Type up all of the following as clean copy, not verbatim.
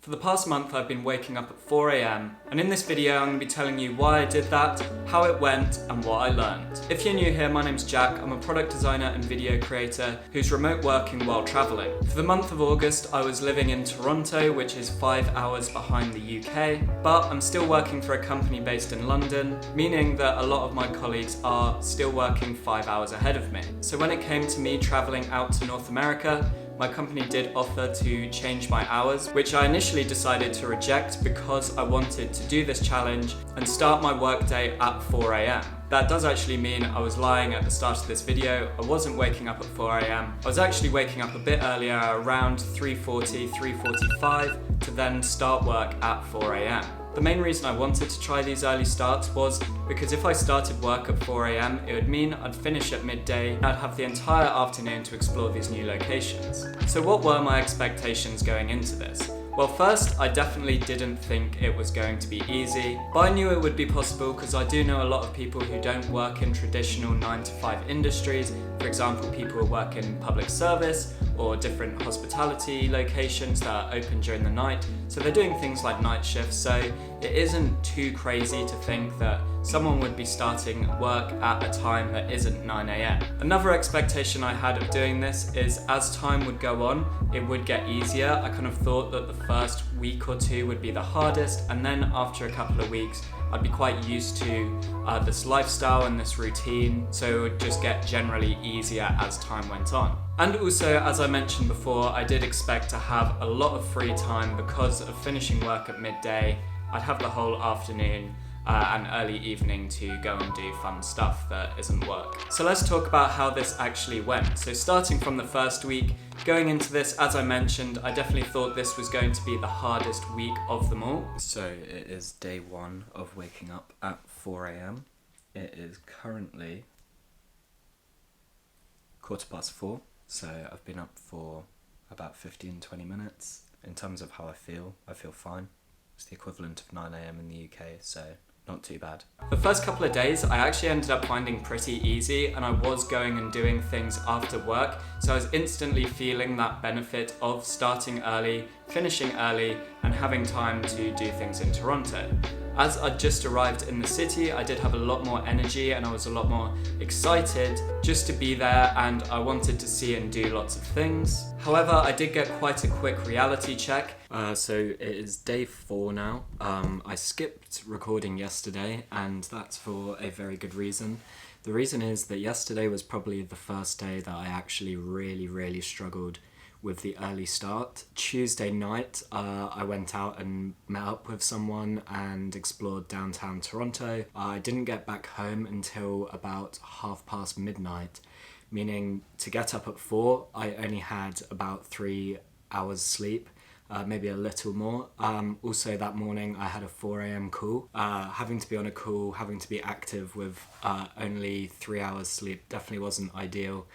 For the past month I've been waking up at 4 AM, and in this video I'm going to be telling you why I did that, how it went, and what I learned. If you're new here, my name's Jack. I'm a product designer and video creator who's remote working while travelling. For the month of August I was living in Toronto, which is 5 hours behind the UK, but I'm still working for a company based in London, meaning that a lot of my colleagues are still working 5 hours ahead of me. So when it came to me travelling out to North America, my company did offer to change my hours, which I initially decided to reject because I wanted to do this challenge and start my workday at 4 AM. That does actually mean I was lying at the start of this video. I wasn't waking up at 4 AM. I was actually waking up a bit earlier, around 3:40, 3:45, to then start work at 4 AM. The main reason I wanted to try these early starts was because if I started work at 4 AM, it would mean I'd finish at midday and I'd have the entire afternoon to explore these new locations. So what were my expectations going into this? Well, first, I definitely didn't think it was going to be easy, but I knew it would be possible because I do know a lot of people who don't work in traditional 9-to-5 industries. For example, people who work in public service or different hospitality locations that are open during the night. So they're doing things like night shifts, so it isn't too crazy to think that someone would be starting work at a time that isn't 9 AM. Another expectation I had of doing this is as time would go on, it would get easier. I kind of thought that the first week or two would be the hardest, and then after a couple of weeks, I'd be quite used to this lifestyle and this routine, so it would just get generally easier as time went on. And also, as I mentioned before, I did expect to have a lot of free time because of finishing work at midday. I'd have the whole afternoon and early evening to go and do fun stuff that isn't work. So let's talk about how this actually went. So starting from the first week, going into this, as I mentioned, I definitely thought this was going to be the hardest week of them all. So it is day one of waking up at 4 AM. It is currently 4:15, so I've been up for about 15-20 minutes. In terms of how I feel fine. It's the equivalent of 9 AM in the UK, so not too bad. The first couple of days I actually ended up finding pretty easy, and I was going and doing things after work, so I was instantly feeling that benefit of starting early, finishing early, and having time to do things in Toronto. As I just arrived in the city, I did have a lot more energy and I was a lot more excited just to be there, and I wanted to see and do lots of things. However, I did get quite a quick reality check. So it is day 4 now. I skipped recording yesterday, and that's for a very good reason. The reason is that yesterday was probably the first day that I actually really struggled with the early start. Tuesday night, I went out and met up with someone and explored downtown Toronto. I didn't get back home until about midnight, meaning to get up at 4, I only had about 3 hours sleep. Maybe a little more. Also that morning I had a 4 AM call. Having to be on a call, having to be active with only 3 hours sleep definitely wasn't ideal.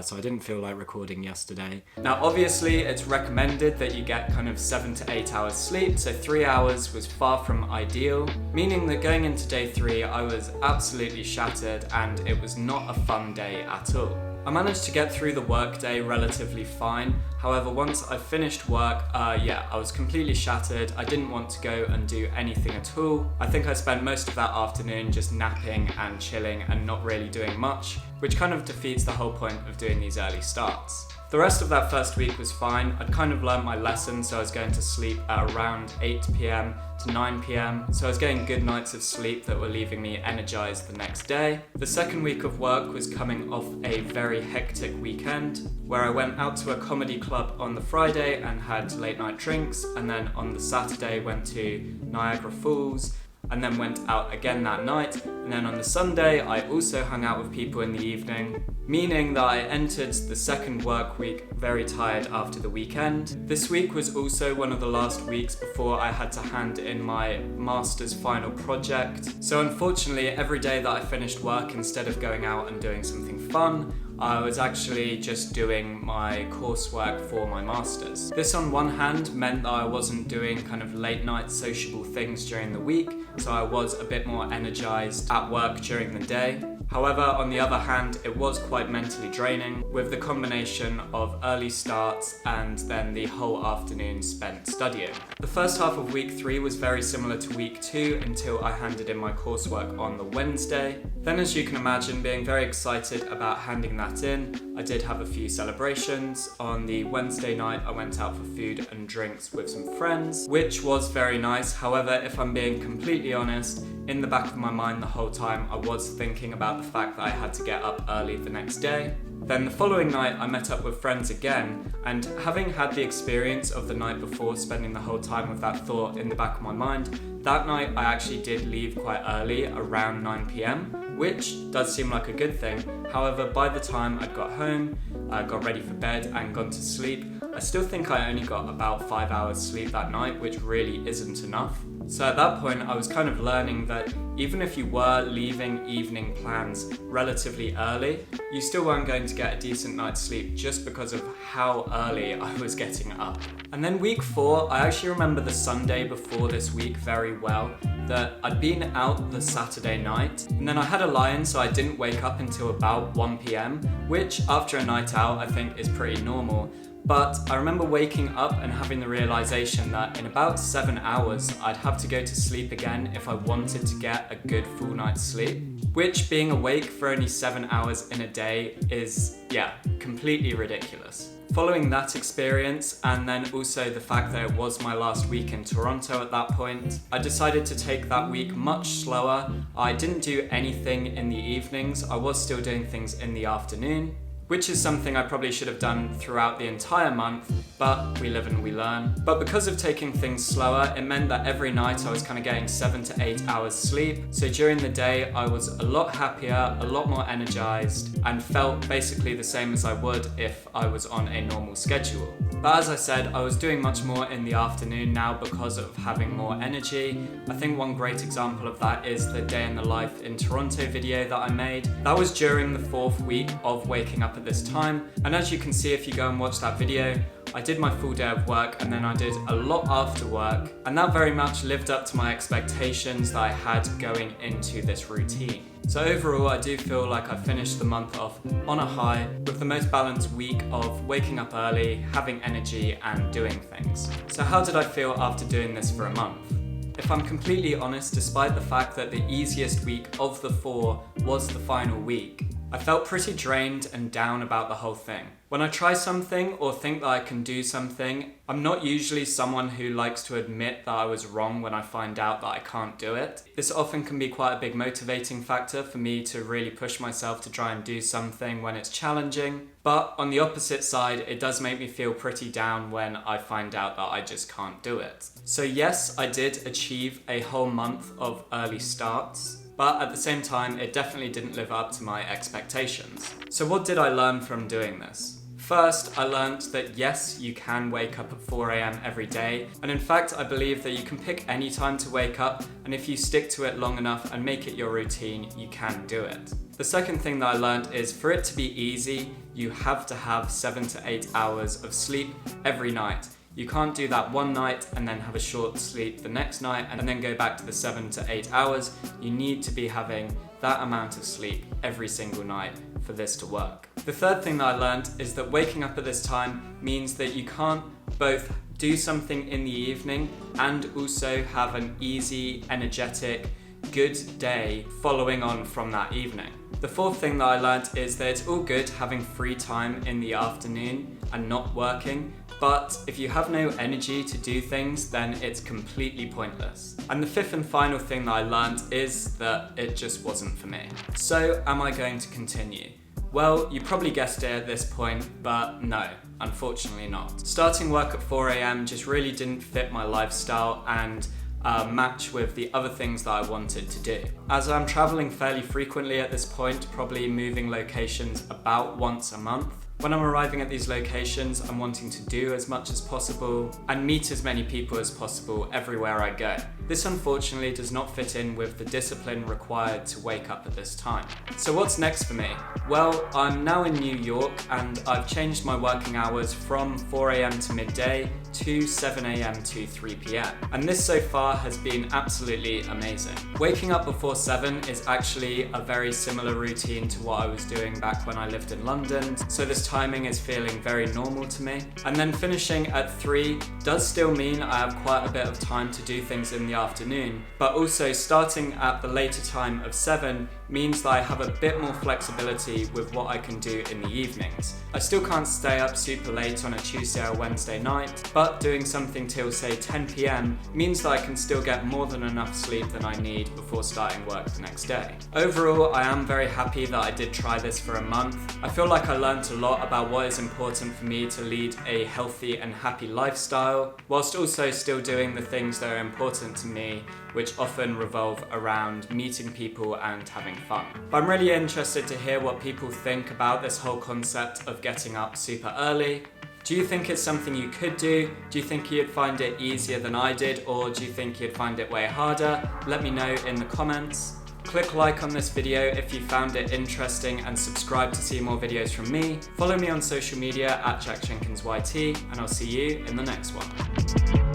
So I didn't feel like recording yesterday. Now obviously it's recommended that you get kind of 7 to 8 hours sleep, so 3 hours was far from ideal, meaning that going into day 3 I was absolutely shattered and it was not a fun day at all. I managed to get through the workday relatively fine. However, once I finished work, I was completely shattered. I didn't want to go and do anything at all. I think I spent most of that afternoon just napping and chilling and not really doing much, which kind of defeats the whole point of doing these early starts. The rest of that first week was fine. I'd kind of learned my lesson, so I was going to sleep at around 8 PM to 9 PM, so I was getting good nights of sleep that were leaving me energized the next day. The second week of work was coming off a very hectic weekend, where I went out to a comedy club on the Friday and had late night drinks, and then on the Saturday went to Niagara Falls, and then went out again that night, and then on the Sunday I also hung out with people in the evening, meaning that I entered the second work week very tired after the weekend. This week was also one of the last weeks before I had to hand in my master's final project, so unfortunately every day that I finished work, instead of going out and doing something fun, I was actually just doing my coursework for my master's. This on one hand meant that I wasn't doing kind of late night sociable things during the week, so I was a bit more energized at work during the day. However, on the other hand, it was quite mentally draining with the combination of early starts and then the whole afternoon spent studying. The first half of week 3 was very similar to week 2 until I handed in my coursework on the Wednesday. Then, as you can imagine, being very excited about handing that in, I did have a few celebrations. On the Wednesday night, I went out for food and drinks with some friends, which was very nice. However, if I'm being completely honest, in the back of my mind the whole time I was thinking about the fact that I had to get up early the next day. Then the following night I met up with friends again, and having had the experience of the night before, spending the whole time with that thought in the back of my mind, that night I actually did leave quite early, around 9 p.m, which does seem like a good thing. However, by the time I'd got home, I got ready for bed and gone to sleep, I still think I only got about 5 hours sleep that night, which really isn't enough. So at that point, I was kind of learning that even if you were leaving evening plans relatively early, you still weren't going to get a decent night's sleep just because of how early I was getting up. And then week 4, I actually remember the Sunday before this week very well, that I'd been out the Saturday night, and then I had a lie-in, so I didn't wake up until about 1 p.m, which after a night out I think is pretty normal. But I remember waking up and having the realization that in about 7 hours I'd have to go to sleep again if I wanted to get a good full night's sleep, which, being awake for only 7 hours in a day, is, completely ridiculous. Following that experience, and then also the fact that it was my last week in Toronto at that point, I decided to take that week much slower. I didn't do anything in the evenings, I was still doing things in the afternoon, which is something I probably should have done throughout the entire month, but we live and we learn. But because of taking things slower, it meant that every night I was kind of getting 7 to 8 hours sleep. So during the day, I was a lot happier, a lot more energized, and felt basically the same as I would if I was on a normal schedule. But as I said, I was doing much more in the afternoon now because of having more energy. I think one great example of that is the day in the life in Toronto video that I made. That was during the 4th week of waking up at this time, and as you can see if you go and watch that video, I did my full day of work and then I did a lot after work, and that very much lived up to my expectations that I had going into this routine. So overall, I do feel like I finished the month off on a high with the most balanced week of waking up early, having energy and doing things. So how did I feel after doing this for a month? If I'm completely honest, despite the fact that the easiest week of the 4 was the final week, I felt pretty drained and down about the whole thing. When I try something or think that I can do something, I'm not usually someone who likes to admit that I was wrong when I find out that I can't do it. This often can be quite a big motivating factor for me to really push myself to try and do something when it's challenging. But on the opposite side, it does make me feel pretty down when I find out that I just can't do it. So yes, I did achieve a whole month of early starts, but at the same time, it definitely didn't live up to my expectations. So what did I learn from doing this? First, I learned that yes, you can wake up at 4 a.m. every day, and in fact, I believe that you can pick any time to wake up, and if you stick to it long enough and make it your routine, you can do it. The second thing that I learned is for it to be easy, you have to have 7 to 8 hours of sleep every night. You can't do that one night and then have a short sleep the next night and then go back to the 7 to 8 hours. You need to be having that amount of sleep every single night for this to work. The third thing that I learned is that waking up at this time means that you can't both do something in the evening and also have an easy, energetic, good day following on from that evening. The fourth thing that I learned is that it's all good having free time in the afternoon and not working, but if you have no energy to do things, then it's completely pointless. And the fifth and final thing that I learned is that it just wasn't for me. So am I going to continue? Well, you probably guessed it at this point, but no, unfortunately not. Starting work at 4 a.m. just really didn't fit my lifestyle and match with the other things that I wanted to do. As I'm traveling fairly frequently at this point, probably moving locations about once a month, when I'm arriving at these locations, I'm wanting to do as much as possible and meet as many people as possible everywhere I go. this unfortunately does not fit in with the discipline required to wake up at this time. So what's next for me? Well, I'm now in New York and I've changed my working hours from 4 AM to midday to 7 AM to 3 PM. And this so far has been absolutely amazing. Waking up before 7 is actually a very similar routine to what I was doing back when I lived in London, so this timing is feeling very normal to me. And then finishing at 3 does still mean I have quite a bit of time to do things in the afternoon, but also starting at the later time of 7 means that I have a bit more flexibility with what I can do in the evenings. I still can't stay up super late on a Tuesday or Wednesday night, but doing something till say 10 PM means that I can still get more than enough sleep than I need before starting work the next day. Overall, I am very happy that I did try this for a month. I feel like I learned a lot about what is important for me to lead a healthy and happy lifestyle, whilst also still doing the things that are important to me, which often revolve around meeting people and having fun. But I'm really interested to hear what people think about this whole concept of getting up super early. Do you think it's something you could do? Do you think you'd find it easier than I did, or do you think you'd find it way harder? Let me know in the comments. Click like on this video if you found it interesting and subscribe to see more videos from me. Follow me on social media at jackjenkinsyt, and I'll see you in the next one.